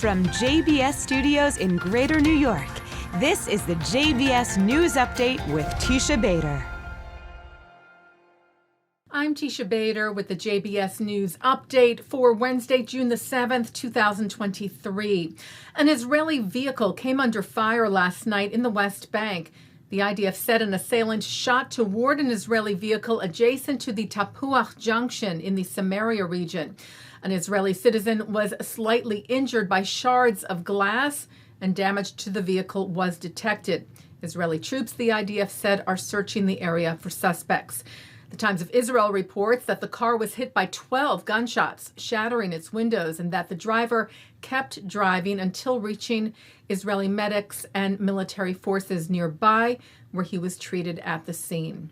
From JBS Studios in Greater New York, this is the JBS News Update with Teisha Bader. I'm Teisha Bader with the JBS News Update for Wednesday, June the 7th, 2023. An Israeli vehicle came under fire last night in the West Bank. The IDF said an assailant shot toward an Israeli vehicle adjacent to the Tapuach Junction in the Samaria region. An Israeli citizen was slightly injured by shards of glass, and damage to the vehicle was detected. Israeli troops, the IDF said, are searching the area for suspects. The Times of Israel reports that the car was hit by 12 gunshots, shattering its windows, and that the driver kept driving until reaching Israeli medics and military forces nearby, where he was treated at the scene.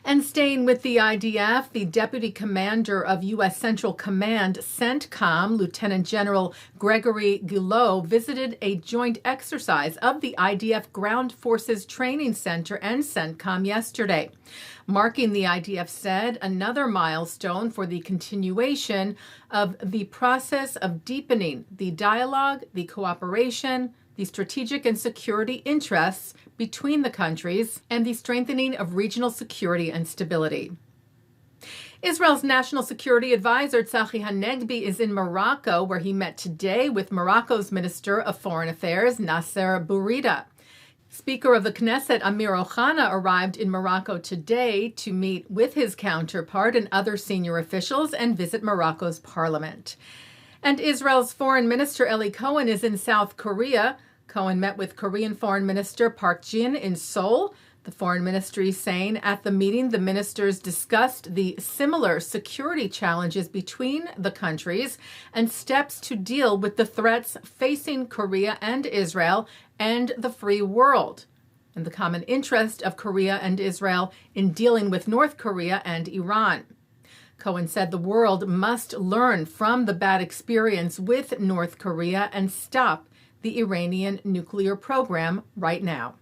And staying with the IDF, the Deputy Commander of U.S. Central Command, CENTCOM, Lieutenant General Gregory Guillot, visited a joint exercise of the IDF Ground Forces Training Center and CENTCOM yesterday, marking, the IDF said, another milestone for the continuation of the process of deepening the dialogue, the cooperation, the strategic and security interests between the countries, and the strengthening of regional security and stability. Israel's National Security Advisor Tzachi Hanegbi is in Morocco, where he met today with Morocco's Minister of Foreign Affairs, Nasser Bourita. Speaker of the Knesset, Amir Ohana, arrived in Morocco today to meet with his counterpart and other senior officials and visit Morocco's parliament. And Israel's Foreign Minister Eli Cohen is in South Korea. Cohen met with Korean Foreign Minister Park Jin in Seoul. The foreign ministry saying at the meeting the ministers discussed the similar security challenges between the countries and steps to deal with the threats facing Korea and Israel and the free world, and the common interest of Korea and Israel in dealing with North Korea and Iran. Cohen said the world must learn from the bad experience with North Korea and stop the Iranian nuclear program right now.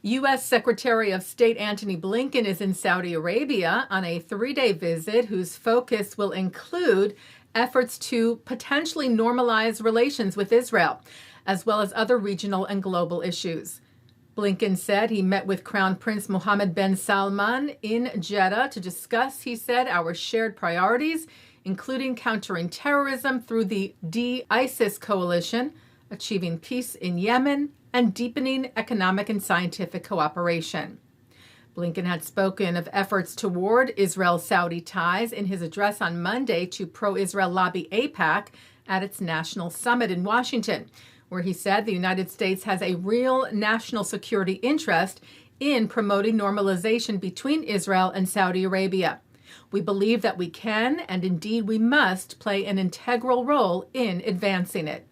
U.S. Secretary of State Antony Blinken is in Saudi Arabia on a 3-day visit whose focus will include efforts to potentially normalize relations with Israel, as well as other regional and global issues. Blinken said he met with Crown Prince Mahamid bin Salman in Jeddah to discuss, he said, our shared priorities, including countering terrorism through the de-ISIS coalition, achieving peace in Yemen, and deepening economic and scientific cooperation. Blinken had spoken of efforts toward Israel-Saudi ties in his address on Monday to pro-Israel lobby AIPAC at its national summit in Washington, where he said the United States has a real national security interest in promoting normalization between Israel and Saudi Arabia. We believe that we can, and indeed we must, play an integral role in advancing it.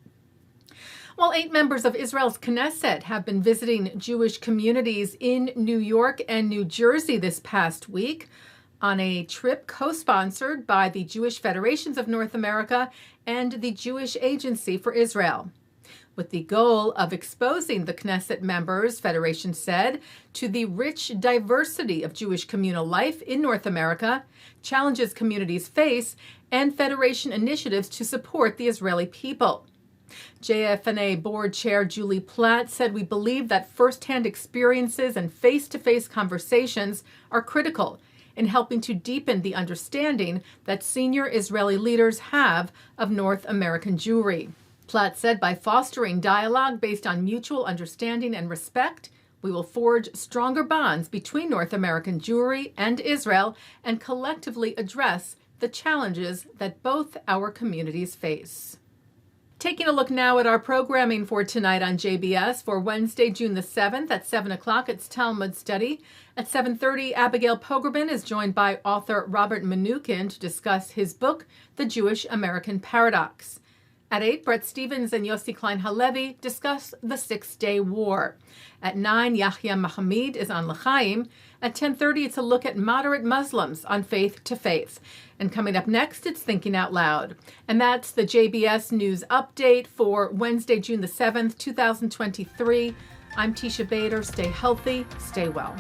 While 8 members of Israel's Knesset have been visiting Jewish communities in New York and New Jersey this past week on a trip co-sponsored by the Jewish Federations of North America and the Jewish Agency for Israel, with the goal of exposing the Knesset members, Federation said, to the rich diversity of Jewish communal life in North America, challenges communities face, and Federation initiatives to support the Israeli people. JFNA Board Chair Julie Platt said, we believe that firsthand experiences and face-to-face conversations are critical in helping to deepen the understanding that senior Israeli leaders have of North American Jewry. Platt said, by fostering dialogue based on mutual understanding and respect, we will forge stronger bonds between North American Jewry and Israel and collectively address the challenges that both our communities face. Taking a look now at our programming for tonight on JBS for Wednesday, June the 7th at 7 o'clock, it's Talmud Study. At 7:30, Abigail Pogrebin is joined by author Robert Mnookin to discuss his book, The Jewish American Paradox. At 8, Bret and Yossi Klein Halevi discuss the Six-Day War. At 9, Yahya Mahamid is on L'chaim. At 10:30, it's a look at moderate Muslims on Faith to Faith. And coming up next, it's Thinking Out Loud. And that's the JBS News Update for Wednesday, June the 7th, 2023. I'm Teisha Bader. Stay healthy, stay well.